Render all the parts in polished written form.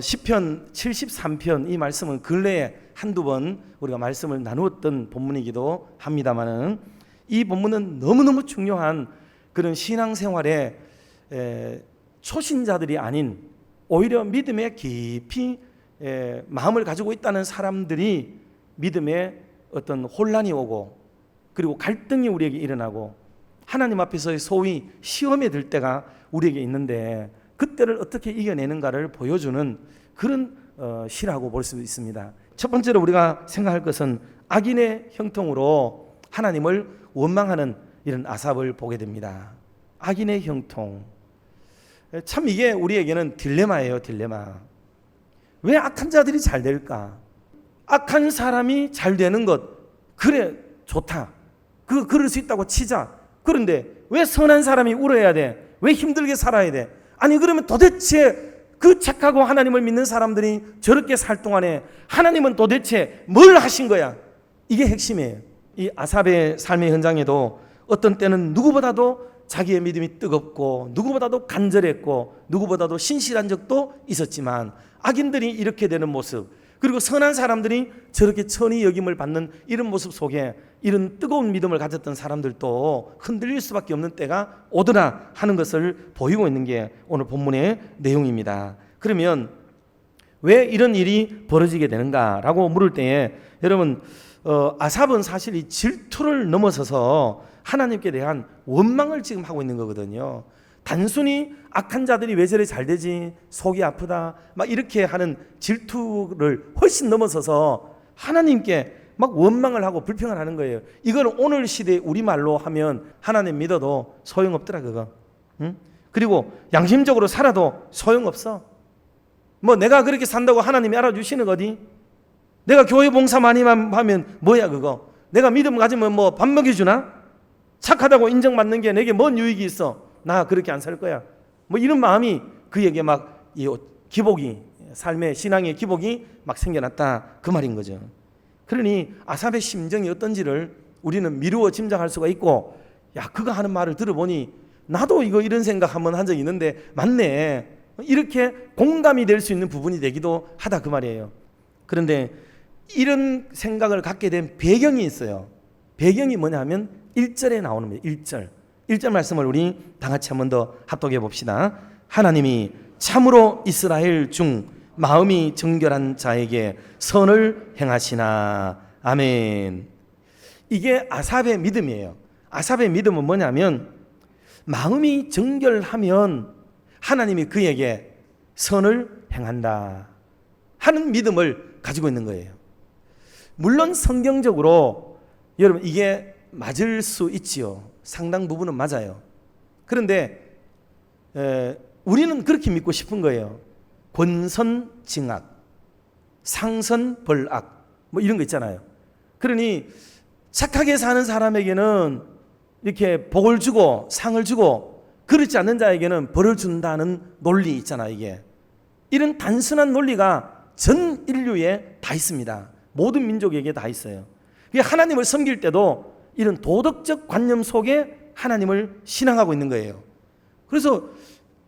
시편 73편 이 말씀은 근래에 한두 번 우리가 말씀을 나누었던 본문이기도 합니다만은 이 본문은 너무너무 중요한 그런 신앙생활에 초신자들이 아닌 오히려 믿음에 깊이 마음을 가지고 있다는 사람들이 믿음에 어떤 혼란이 오고 그리고 갈등이 우리에게 일어나고 하나님 앞에서의 소위 시험에 들 때가 우리에게 있는데 그때를 어떻게 이겨내는가를 보여주는 그런 시라고 볼 수 있습니다. 첫 번째로 우리가 생각할 것은 악인의 형통으로 하나님을 원망하는 이런 아삽을 보게 됩니다. 악인의 형통. 참 이게 우리에게는 딜레마예요. 딜레마. 왜 악한 자들이 잘 될까? 악한 사람이 잘 되는 것 그래 좋다. 그럴 수 있다고 치자. 그런데 왜 선한 사람이 울어야 돼? 왜 힘들게 살아야 돼? 아니 그러면 도대체 그 착하고 하나님을 믿는 사람들이 저렇게 살 동안에 하나님은 도대체 뭘 하신 거야? 이게 핵심이에요. 이 아삽의 삶의 현장에도 어떤 때는 누구보다도 자기의 믿음이 뜨겁고 누구보다도 간절했고 누구보다도 신실한 적도 있었지만 악인들이 이렇게 되는 모습 그리고 선한 사람들이 저렇게 천히 여김을 받는 이런 모습 속에 이런 뜨거운 믿음을 가졌던 사람들도 흔들릴 수밖에 없는 때가 오더라 하는 것을 보이고 있는 게 오늘 본문의 내용입니다. 그러면 왜 이런 일이 벌어지게 되는가라고 물을 때에 여러분 아삽은 사실 이 질투를 넘어서서 하나님께 대한 원망을 지금 하고 있는 거거든요. 단순히 악한 자들이 왜 저래 잘 되지? 속이 아프다. 막 이렇게 하는 질투를 훨씬 넘어서서 하나님께 막 원망을 하고 불평을 하는 거예요. 이거는 오늘 시대에 우리말로 하면 하나님 믿어도 소용없더라 그거. 응? 그리고 양심적으로 살아도 소용없어. 뭐 내가 그렇게 산다고 하나님이 알아주시는 거디? 내가 교회 봉사 많이 하면 뭐야 그거? 내가 믿음 가지면 뭐 밥 먹여주나? 착하다고 인정받는 게 내게 뭔 유익이 있어? 나 그렇게 안 살 거야. 뭐 이런 마음이 그에게 막 기복이 삶의 신앙의 기복이 막 생겨났다 그 말인 거죠. 그러니 아삽의 심정이 어떤지를 우리는 미루어 짐작할 수가 있고 야 그가 하는 말을 들어보니 나도 이런 생각 한번 한 적이 있는데 맞네. 이렇게 공감이 될 수 있는 부분이 되기도 하다 그 말이에요. 그런데 이런 생각을 갖게 된 배경이 있어요. 배경이 뭐냐면 1절에 나오는 거예요. 1절 말씀을 우리 다 같이 한 번 더 합독해 봅시다. 하나님이 참으로 이스라엘 중 마음이 정결한 자에게 선을 행하시나. 아멘. 이게 아삽의 믿음이에요. 아삽의 믿음은 뭐냐면 마음이 정결하면 하나님이 그에게 선을 행한다 하는 믿음을 가지고 있는 거예요. 물론 성경적으로 여러분 이게 맞을 수 있지요. 상당 부분은 맞아요. 그런데 우리는 그렇게 믿고 싶은 거예요. 권선징악, 상선벌악 뭐 이런 거 있잖아요. 그러니 착하게 사는 사람에게는 이렇게 복을 주고 상을 주고 그렇지 않는 자에게는 벌을 준다는 논리 있잖아요. 이게 이런 단순한 논리가 전 인류에 다 있습니다. 모든 민족에게 다 있어요. 하나님을 섬길 때도 이런 도덕적 관념 속에 하나님을 신앙하고 있는 거예요. 그래서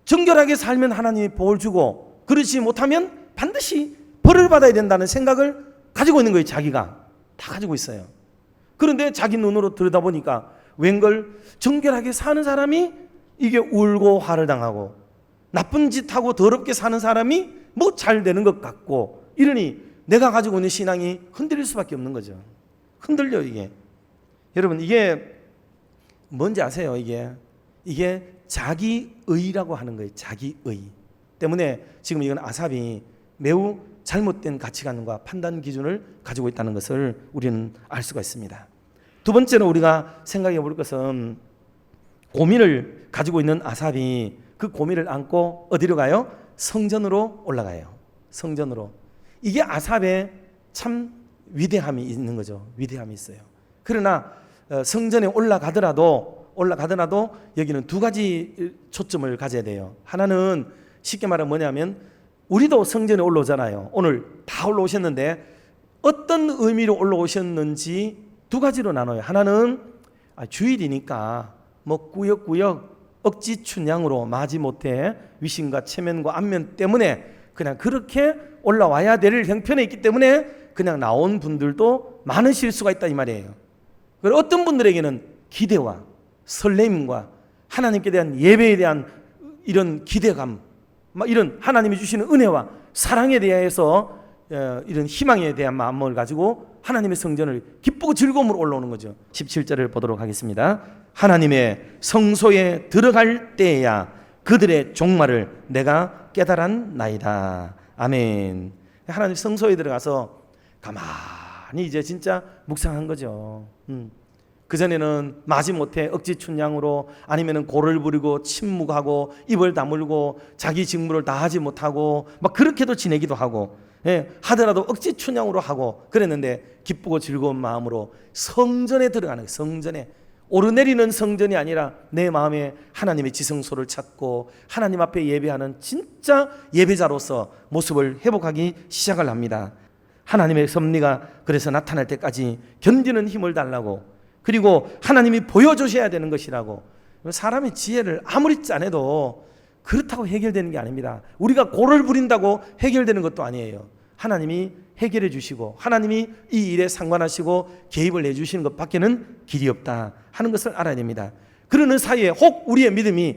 정결하게 살면 하나님이 복을 주고 그렇지 못하면 반드시 벌을 받아야 된다는 생각을 가지고 있는 거예요. 자기가 다 가지고 있어요. 그런데 자기 눈으로 들여다보니까 웬걸 정결하게 사는 사람이 이게 울고 화를 당하고 나쁜 짓하고 더럽게 사는 사람이 뭐 잘 되는 것 같고 이러니 내가 가지고 있는 신앙이 흔들릴 수밖에 없는 거죠. 흔들려 이게. 여러분 이게 뭔지 아세요? 이게 자기의라고 하는 거예요. 자기의 때문에 지금 이건 아삽이 매우 잘못된 가치관과 판단 기준을 가지고 있다는 것을 우리는 알 수가 있습니다. 두 번째로 우리가 생각해 볼 것은 고민을 가지고 있는 아삽이 그 고민을 안고 어디로 가요? 성전으로 올라가요. 성전으로. 이게 아삽의 참 위대함이 있는 거죠. 위대함이 있어요. 그러나 성전에 올라가더라도 여기는 두 가지 초점을 가져야 돼요. 하나는 쉽게 말하면 뭐냐면 우리도 성전에 올라오잖아요. 오늘 다 올라오셨는데 어떤 의미로 올라오셨는지 두 가지로 나눠요. 하나는 주일이니까 뭐 꾸역꾸역 억지 춘향으로 마지못해 위신과 체면과 안면 때문에 그냥 그렇게 올라와야 될 형편에 있기 때문에 그냥 나온 분들도 많으실 수가 있다 이 말이에요. 그리고 어떤 분들에게는 기대와 설렘과 하나님께 대한 예배에 대한 이런 기대감, 이런 하나님이 주시는 은혜와 사랑에 대해서 이런 희망에 대한 마음을 가지고 하나님의 성전을 기쁘고 즐거움으로 올라오는 거죠. 17절을 보도록 하겠습니다. 하나님의 성소에 들어갈 때야 그들의 종말을 내가 깨달았나이다. 아멘. 하나님 성소에 들어가서 가만히 이제 진짜 묵상한 거죠. 그전에는 마지못해 억지 춘향으로 아니면 고를 부리고 침묵하고 입을 다물고 자기 직무를 다 하지 못하고 막 그렇게도 지내기도 하고, 하더라도 억지 춘향으로 하고 그랬는데 기쁘고 즐거운 마음으로 성전에 들어가는 거예요. 성전에 오르내리는 성전이 아니라 내 마음에 하나님의 지성소를 찾고 하나님 앞에 예배하는 진짜 예배자로서 모습을 회복하기 시작을 합니다. 하나님의 섭리가 그래서 나타날 때까지 견디는 힘을 달라고, 그리고 하나님이 보여주셔야 되는 것이라고. 사람의 지혜를 아무리 짜내도 그렇다고 해결되는 게 아닙니다. 우리가 고를 부린다고 해결되는 것도 아니에요. 하나님이 해결해 주시고 하나님이 이 일에 상관하시고 개입을 해주시는 것밖에는 길이 없다 하는 것을 알아야 됩니다. 그러는 사이에 혹 우리의 믿음이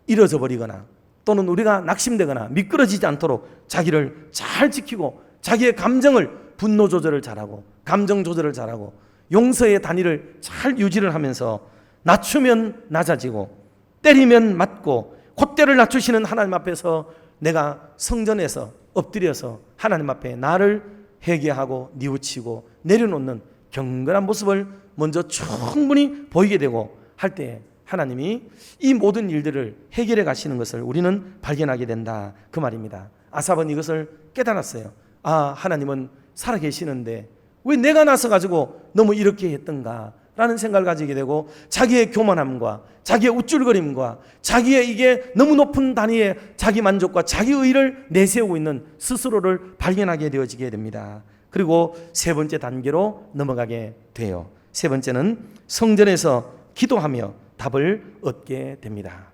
이뤄져 버리거나 또는 우리가 낙심되거나 미끄러지지 않도록 자기를 잘 지키고 자기의 감정을 분노 조절을 잘하고 감정 조절을 잘하고 용서의 단위를 잘 유지를 하면서 낮추면 낮아지고 때리면 맞고 콧대를 낮추시는 하나님 앞에서 내가 성전에서 엎드려서 하나님 앞에 나를 회개하고 뉘우치고 내려놓는 경건한 모습을 먼저 충분히 보이게 되고 할 때 하나님이 이 모든 일들을 해결해 가시는 것을 우리는 발견하게 된다 그 말입니다. 아삽은 이것을 깨달았어요. 아, 하나님은 살아계시는데 왜 내가 나서 가지고 너무 이렇게 했던가 라는 생각을 가지게 되고 자기의 교만함과 자기의 우쭐거림과 자기의 이게 너무 높은 단위의 자기 만족과 자기 의를 내세우고 있는 스스로를 발견하게 되어지게 됩니다. 그리고 세 번째 단계로 넘어가게 돼요. 세 번째는 성전에서 기도하며 답을 얻게 됩니다.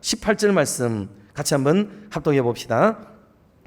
18절 말씀 같이 한번 합독해 봅시다.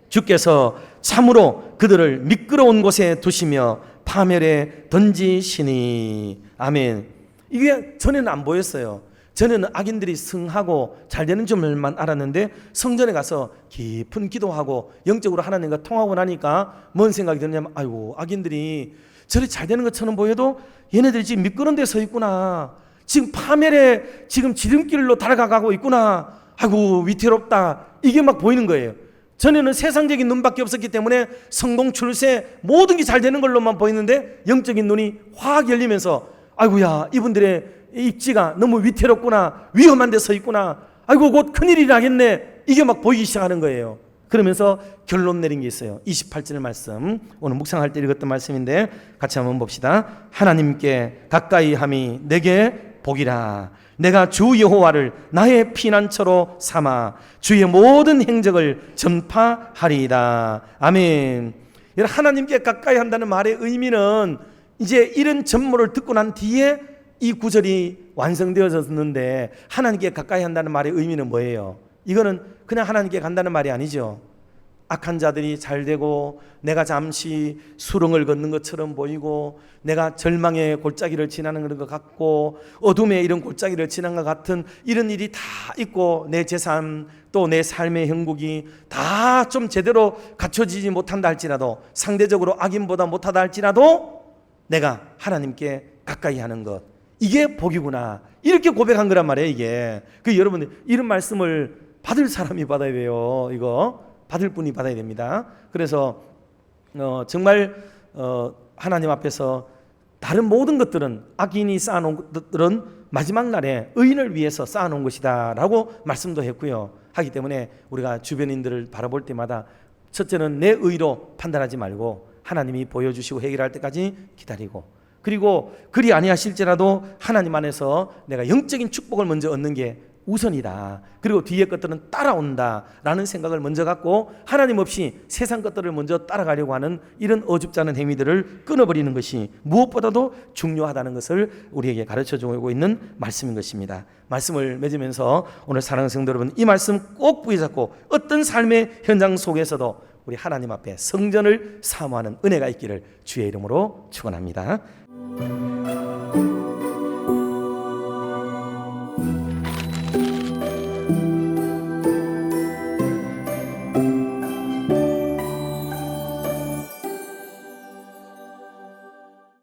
주께서 참으로 그들을 미끄러운 곳에 두시며 파멸에 던지시니. 아멘. 이게 전에는 안 보였어요. 전에는 악인들이 승하고 잘 되는 줄만 알았는데 성전에 가서 깊은 기도하고 영적으로 하나님과 통하고 나니까 뭔 생각이 드냐면 아이고 악인들이 저리 잘 되는 것처럼 보여도 얘네들이 지금 미끄러운 데 서 있구나. 지금 파멸에 지금 지름길로 달아가고 있구나. 아이고 위태롭다. 이게 막 보이는 거예요. 전에는 세상적인 눈밖에 없었기 때문에 성공 출세 모든 게 잘 되는 걸로만 보이는데 영적인 눈이 확 열리면서 아이고야 이분들의 입지가 너무 위태롭구나. 위험한 데 서 있구나. 아이고 곧 큰일이 나겠네. 이게 막 보이기 시작하는 거예요. 그러면서 결론 내린 게 있어요. 28절 말씀, 오늘 묵상할 때 읽었던 말씀인데 같이 한번 봅시다. 하나님께 가까이 함이 내게 복이라. 내가 주 여호와를 나의 피난처로 삼아 주의 모든 행적을 전파하리이다. 아멘. 하나님께 가까이 한다는 말의 의미는 이제 이런 전모를 듣고 난 뒤에 이 구절이 완성되어졌는데 하나님께 가까이 한다는 말의 의미는 뭐예요? 이거는 그냥 하나님께 간다는 말이 아니죠. 악한 자들이 잘 되고 내가 잠시 수렁을 걷는 것처럼 보이고 내가 절망의 골짜기를 지나는 것 같고 어둠의 이런 골짜기를 지난 것 같은 이런 일이 다 있고 내 재산 또 내 삶의 형국이 다 좀 제대로 갖춰지지 못한다 할지라도 상대적으로 악인보다 못하다 할지라도 내가 하나님께 가까이 하는 것 이게 복이구나 이렇게 고백한 거란 말이에요. 이게 여러분들 이런 말씀을 받을 사람이 받아야 돼요. 이거 받을 분이 받아야 됩니다. 그래서 정말 하나님 앞에서 다른 모든 것들은 악인이 쌓아놓은 것들은 마지막 날에 의인을 위해서 쌓아놓은 것이다 라고 말씀도 했고요. 하기 때문에 우리가 주변인들을 바라볼 때마다 첫째는 내 의로 판단하지 말고 하나님이 보여주시고 해결할 때까지 기다리고 그리고 그리 아니하실지라도 하나님 안에서 내가 영적인 축복을 먼저 얻는 게 우선이다. 그리고 뒤에 것들은 따라온다라는 생각을 먼저 갖고 하나님 없이 세상 것들을 먼저 따라가려고 하는 이런 어줍잖은 행위들을 끊어버리는 것이 무엇보다도 중요하다는 것을 우리에게 가르쳐주고 있는 말씀인 것입니다. 말씀을 맺으면서 오늘 사랑하는 성도 여러분, 이 말씀 꼭 부여잡고 어떤 삶의 현장 속에서도 우리 하나님 앞에 성전을 사모하는 은혜가 있기를 주의 이름으로 축원합니다.